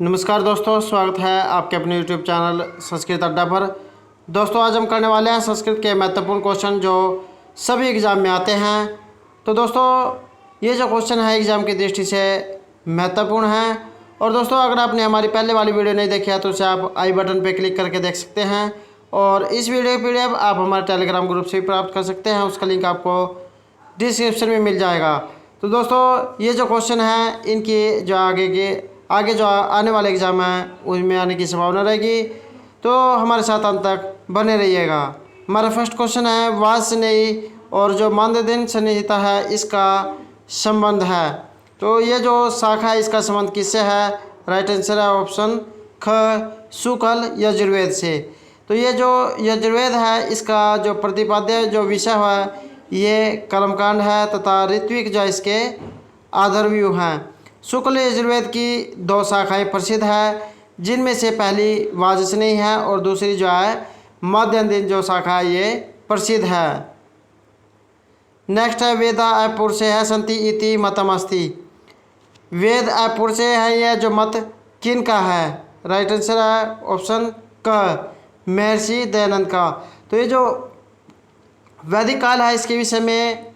नमस्कार दोस्तों, स्वागत है आपके अपने YouTube चैनल संस्कृत अड्डा पर। दोस्तों, आज हम करने वाले हैं संस्कृत के महत्वपूर्ण क्वेश्चन जो सभी एग्ज़ाम में आते हैं। तो दोस्तों, ये जो क्वेश्चन है एग्ज़ाम की दृष्टि से महत्वपूर्ण है। और दोस्तों, अगर आपने हमारी पहले वाली वीडियो नहीं देखी है तो उसे आप आई बटन पर क्लिक करके देख सकते हैं। और इस वीडियो की PDF आप हमारे टेलीग्राम ग्रुप से भी प्राप्त कर सकते हैं, उसका लिंक आपको डिस्क्रिप्शन में मिल जाएगा। तो दोस्तों, ये जो क्वेश्चन है इनकी जो आगे जो आने वाले एग्ज़ाम हैं उसमें आने की संभावना रहेगी, तो हमारे साथ अंत तक बने रहिएगा। हमारा फर्स्ट क्वेश्चन है, वाजस्नेयी और जो मानदेय संहिता है इसका संबंध है। तो ये जो शाखा है इसका संबंध किससे है? राइट आंसर है ऑप्शन ख, शुक्ल यजुर्वेद से। तो ये जो यजुर्वेद है इसका जो प्रतिपाद्य जो विषय है ये कर्मकांड है तथा ऋत्विक जो इसके आधारव्यूह हैं। शुक्ल यजुर्वेद की दो शाखाएं प्रसिद्ध है, जिनमें से पहली वाजस्नेयी है और दूसरी जो है माध्यन्दिन जो शाखा है ये प्रसिद्ध है। नेक्स्ट है, वेदा अपुरुषे है संति इति मतम अस्ति। वेद अपुरुषे है यह जो मत किन का है? राइट आंसर है ऑप्शन क, महर्षि दयानंद का। तो ये जो वैदिक काल है इसके विषय में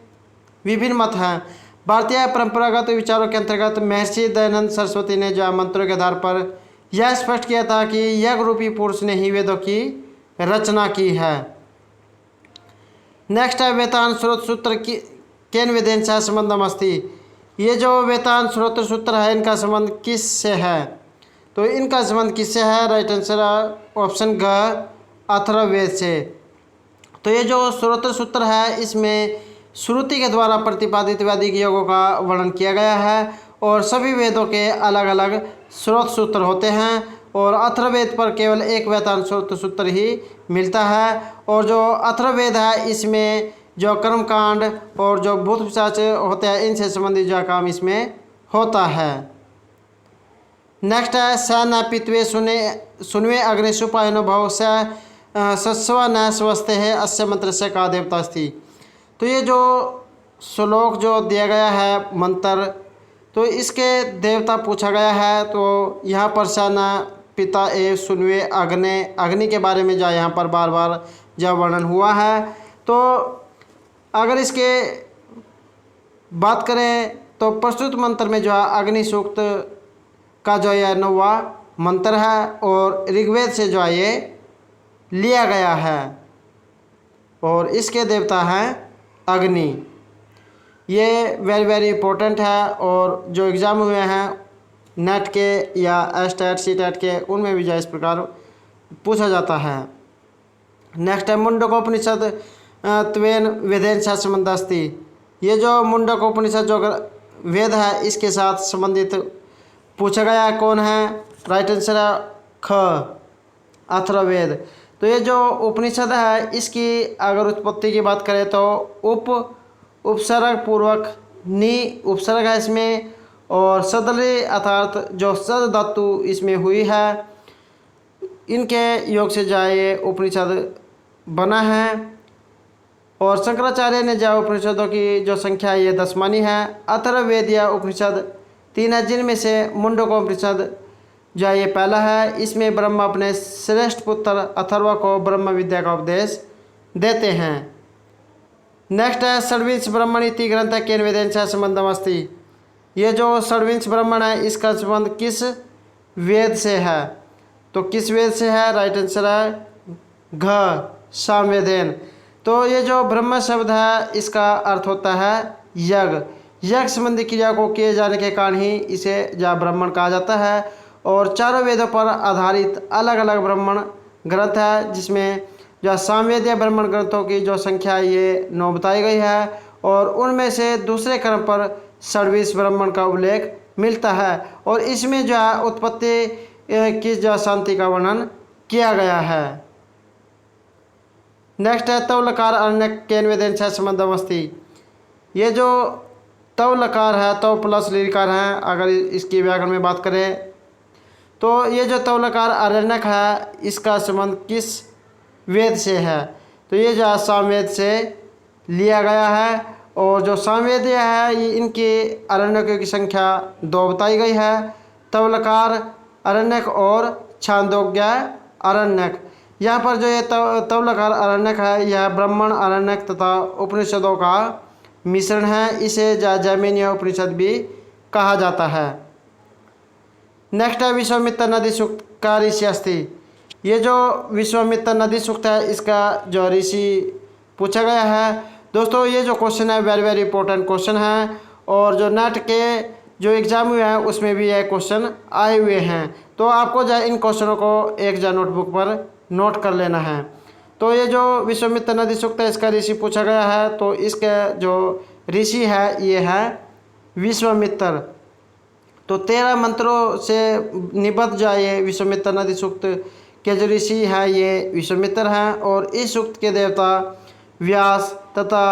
विभिन्न मत हैं। भारतीय परंपरागत विचारों के अंतर्गत महर्षि दयानंद सरस्वती ने जो मंत्रों के आधार पर यह स्पष्ट किया था कि यज्ञ रूपी पुरुष ने ही वेदों की रचना की है। नेक्स्ट है, वेतान स्रोत सूत्र की केन वेदेन से संबंधम अस्ति। ये जो वेतान स्रोत सूत्र है इनका संबंध किस से है? तो इनका संबंध किससे है? राइट आंसर है ऑप्शन ग, अथर्ववेद से। तो ये जो स्रोत सूत्र है इसमें श्रुति के द्वारा प्रतिपादित वैदिक योगों का वर्णन किया गया है और सभी वेदों के अलग अलग स्रोत सूत्र होते हैं और अथर्ववेद पर केवल एक वेतान स्रोत सूत्र ही मिलता है। और जो अथर्ववेद है इसमें जो कर्मकांड और जो भूत पिशाच होते हैं इनसे संबंधित जो काम इसमें होता है। नेक्स्ट है, स न पित्वे सुनवे अग्निशुपायनो भव सस्व न स्वस्थे है अस्य मंत्र से का देवता अस्ति। तो ये जो श्लोक जो दिया गया है मंत्र, तो इसके देवता पूछा गया है। तो यहाँ पर सन पिता एव सुनवे अग्नि के बारे में जो यहाँ पर बार बार जो वर्णन हुआ है। तो अगर इसके बात करें तो प्रस्तुत मंत्र में जो है अग्नि सूक्त का जो यह 9वां मंत्र है और ऋग्वेद से जो है ये लिया गया है और इसके देवता हैं अग्नि। ये वेरी वेरी इंपॉर्टेंट है और जो एग्ज़ाम हुए हैं नेट के या एस्टेट सीटेट के उनमें भी जो इस प्रकार पूछा जाता है। नेक्स्ट है, मुंडकोपनिषद त्वेन वेदेन से संबंध अस्ति। ये जो मुंडकोपनिषद जो वेद है इसके साथ संबंधित पूछा गया है, कौन है? राइट आंसर है ख, अथर्ववेद। तो ये जो उपनिषद है इसकी अगर उत्पत्ति की बात करें तो उपसर्ग पूर्वक नि उपसर्ग है इसमें और सदले अर्थात जो सद धातु इसमें हुई है, इनके योग से जाए उपनिषद बना है। और शंकराचार्य ने जो उपनिषदों की जो संख्या ये 10 मानी है। अथर्ववेद या उपनिषद 3 है, जिनमें से मुंडकोपनिषद जो ये पहला है। इसमें ब्रह्मा अपने श्रेष्ठ पुत्र अथर्व को ब्रह्म विद्या का उपदेश देते हैं। नेक्स्ट है, षड्विंश ब्राह्मण इति ग्रंथ केन वेदेन से संबंधम अस्ति। ये जो षड्विंश ब्राह्मण है इसका संबंध किस वेद से है? तो किस वेद से है? राइट आंसर है घ, सामवेदेन। तो ये जो ब्रह्म शब्द है इसका अर्थ होता है यज्ञ। यज्ञ संबंधी क्रिया को किए जाने के कारण ही इसे जो ब्राह्मण कहा जाता है। और चारों वेदों पर आधारित अलग अलग ब्राह्मण ग्रंथ है, जिसमें जो सामवेदीय ब्राह्मण ग्रंथों की जो संख्या ये 9 बताई गई है और उनमें से दूसरे क्रम पर षड्विंश ब्राह्मण का उल्लेख मिलता है और इसमें जो है उत्पत्ति की जो शांति का वर्णन किया गया है। नेक्स्ट है, तव लकार अन्य केन वेदेन से संबंधम अस्ति। ये जो तव लकार है तव प्लस लिकार है, अगर इसकी व्याकरण में बात करें तो ये जो तवलकार आरण्यक है इसका संबंध किस वेद से है? तो ये जो सामवेद से लिया गया है और जो सामवेदीय है ये इनकी आरण्यकों की संख्या 2 बताई गई है। तवलकार अरण्यक और छांदोग्य अरण्यक। यहाँ पर जो ये तवलकार अरण्यक है यह ब्राह्मण अरण्यक तथा उपनिषदों का मिश्रण है। इसे जैमिनीय उपनिषद भी कहा जाता है। नेक्स्ट है विश्वामित्र नदी सूक्त का ऋषि अस्थि। ये जो विश्वामित्र नदी सूक्त है इसका जो ऋषि पूछा गया है। दोस्तों ये जो क्वेश्चन है वेरी वेरी इंपॉर्टेंट क्वेश्चन है और जो नेट के जो एग्ज़ाम हुए हैं उसमें भी यह क्वेश्चन आए हुए हैं। तो आपको जो इन क्वेश्चनों को एक जो नोटबुक पर नोट कर लेना है। तो ये जो विश्वामित्र नदी सूक्त है इसका ऋषि पूछा गया है। तो इसके जो ऋषि है ये है विश्वामित्र। तो 13 मंत्रों से निबद्ध जो ये विश्वामित्र नदी सूक्त के जो ऋषि है ये विश्वामित्र हैं और इस सूक्त के देवता व्यास तथा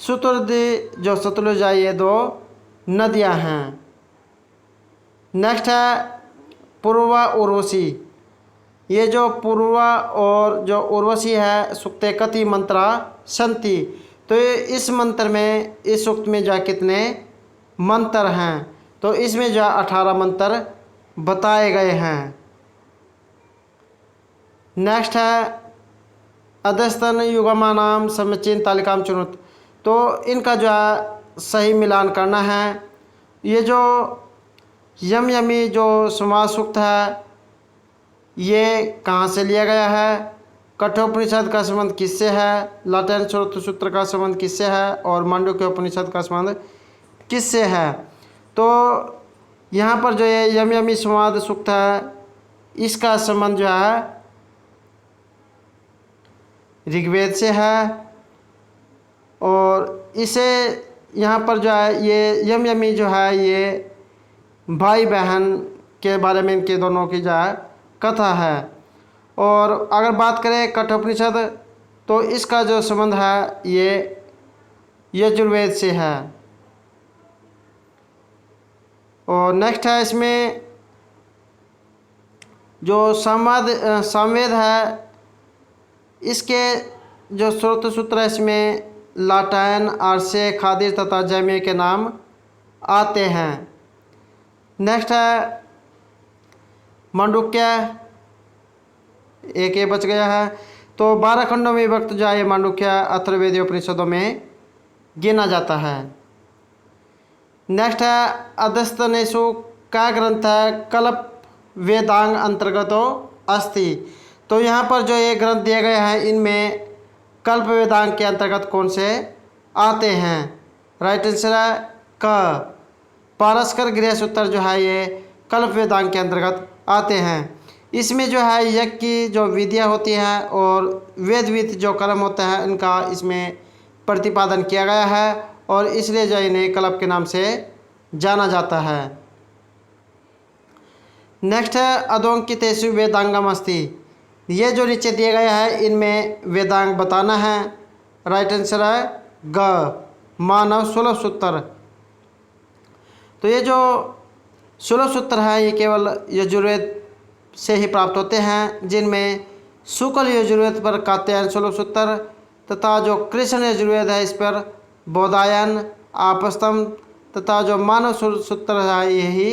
शतुर्दी जो सतलुज है ये 2 नदियां हैं। नेक्स्ट है पूर्वा उर्वशी। ये जो पूर्वा और जो उर्वशी है सूक्ते कति मंत्रा संति। तो इस मंत्र में इस सूक्त में जो कितने मंत्र हैं तो इसमें जो 18 मंत्र बताए गए हैं। नेक्स्ट है अधस्तन युगमानाम समीचीन तालिकाम चुनुत। तो इनका जो है सही मिलान करना है। ये जो यम यमी जो समास सूक्त है ये कहाँ से लिया गया है, कठोपनिषद का संबंध किससे है, लाटेन सूत्र का संबंध किससे है और मांडुक्य उपनिषद का संबंध किससे है। तो यहाँ पर जो ये यम यमी संवाद सूक्त है इसका संबंध जो है ऋग्वेद से है और इसे यहाँ पर जो है ये यम यमी जो है ये भाई बहन के बारे में इनके दोनों की जो है कथा है। और अगर बात करें कठोपनिषद तो इसका जो संबंध है ये यजुर्वेद से है। और नेक्स्ट है इसमें जो सामवेद है इसके जो स्रोत सूत्र है इसमें लाटायन आर्से खादिर तथा जैमिय के नाम आते हैं। नेक्स्ट है मांडुक्य एक बच गया है। तो 12 खंडों में विभक्त जो है मांडुक्य अथर्ववेदीय उपनिषदों में गिना जाता है। नेक्स्ट है अधस्तनेषु का ग्रंथ है कल्प वेदांग अंतर्गतो अस्ति। तो यहाँ पर जो ये ग्रंथ दिए गए हैं इनमें कल्प वेदांग के अंतर्गत कौन से आते हैं। राइट आंसर है क। पारस्कर गृह सूत्र जो है ये कल्प वेदांग के अंतर्गत आते हैं। इसमें जो है यज्ञ की जो विधियाँ होती हैं और वेदविद जो कर्म होते हैं इनका इसमें प्रतिपादन किया गया है और इसलिए जो इन्हें कल्प के नाम से जाना जाता है। नेक्स्ट है अधोंकितेषु वेदांगम अस्ति। ये जो नीचे दिए गया है इनमें वेदांग बताना है। राइट आंसर है ग। मानव 16 सूत्र। तो ये जो 16 सूत्र हैं ये केवल यजुर्वेद से ही प्राप्त होते हैं जिनमें शुक्ल यजुर्वेद पर कात्यायन 16 सूत्र तथा जो कृष्ण यजुर्वेद है इस पर बोधायन आपस्तम तथा जो मानव सूत्र है यही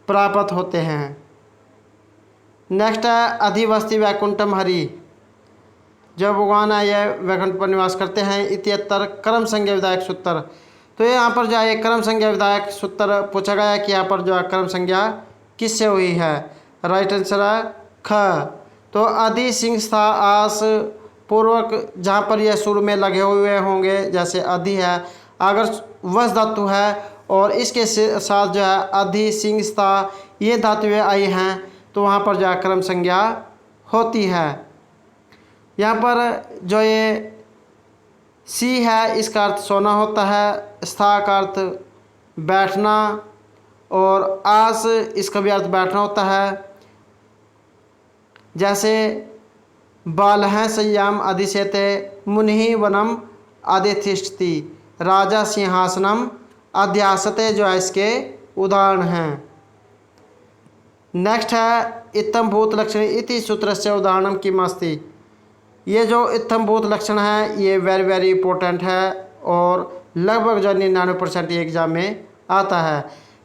प्राप्त होते हैं। नेक्स्ट है अधिवस्ति वैकुंठम हरि। जब भगवान है यह वैकुंठ पर निवास करते हैं। इत्यत्तर कर्म संज्ञा विधायक सूत्र। तो यहाँ पर जो है कर्म संज्ञा विधायक सूत्र पूछा गया है कि यहाँ पर जो है कर्म संज्ञा किससे हुई है। राइट आंसर है ख। तो अधि सिंह था आस पूर्वक जहाँ पर यह शुरू में लगे हुए होंगे जैसे अधि है अगर वश धातु है और इसके साथ जो है अधि सिंह था ये धातुएँ आई हैं तो वहाँ पर जो है कर्म संज्ञा होती है। यहाँ पर जो ये सी है इसका अर्थ सोना होता है, स्था का अर्थ बैठना और आस इसका भी अर्थ बैठना होता है। जैसे बाल हैं संयाम अधिशेते मुनि वनम अधिष्ठति राजा सिंहासनम अध्यासते जो है इसके उदाहरण हैं। नेक्स्ट है इत्थम भूत लक्षण इति सूत्र से उदाहरणम किम अस्ति। ये जो इत्थम भूत लक्षण है ये वेरी वेरी इंपॉर्टेंट है और लगभग जो 99% एग्जाम में आता है।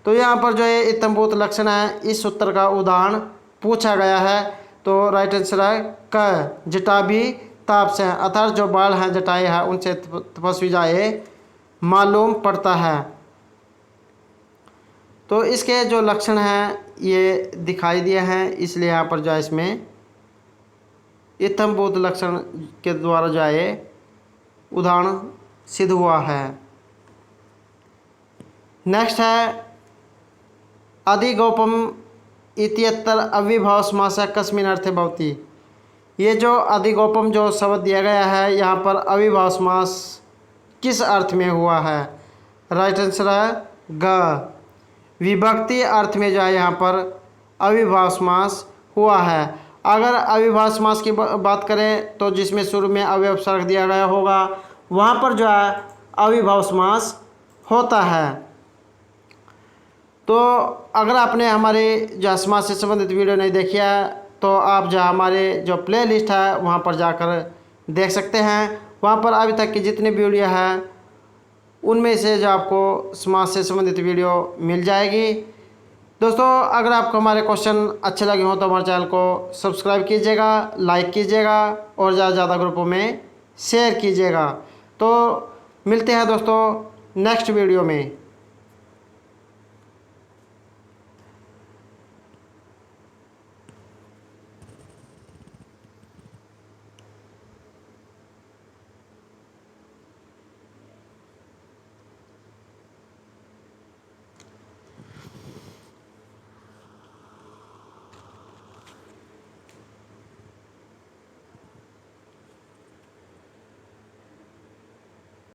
तो यहाँ पर जो है इत्थंभूत लक्षण है, इस सूत्र का उदाहरण पूछा गया है। तो राइट आंसर है क, जटा भी ताप से, अर्थात जो बाल हैं जटाएं हैं उनसे तपस्वी जाए मालूम पड़ता है। तो इसके जो लक्षण हैं ये दिखाई दिए हैं, इसलिए यहाँ पर जो है इसमें इत्थंभूत लक्षण के द्वारा जो है उदाहरण सिद्ध हुआ है। नेक्स्ट है अधिगोपम इत्यत्र अविभाव समासः कस्मिन् अर्थे भवति। ये जो अधिगोपम जो शब्द दिया गया है यहाँ पर अविभाव समास किस अर्थ में हुआ है? राइट आंसर है ग, विभक्ति अर्थ में जो है यहाँ पर अविभाव समास हुआ है। अगर अविभाव समास की बात करें तो जिसमें शुरू में अव्यय दिया गया होगा वहाँ पर जो है अविभाव समास होता है। तो अगर आपने हमारे जो समास से संबंधित वीडियो नहीं देखी है तो आप जो हमारे जो प्लेलिस्ट है वहाँ पर जाकर देख सकते हैं। वहाँ पर अभी तक की जितनी वीडियो है उनमें से जो आपको समास से संबंधित वीडियो मिल जाएगी। दोस्तों अगर आपको हमारे क्वेश्चन अच्छे लगे हों तो हमारे चैनल को सब्सक्राइब कीजिएगा, लाइक कीजिएगा और ज़्यादा से ज़्यादा ग्रुपों में शेयर कीजिएगा। तो मिलते हैं दोस्तों नेक्स्ट वीडियो में।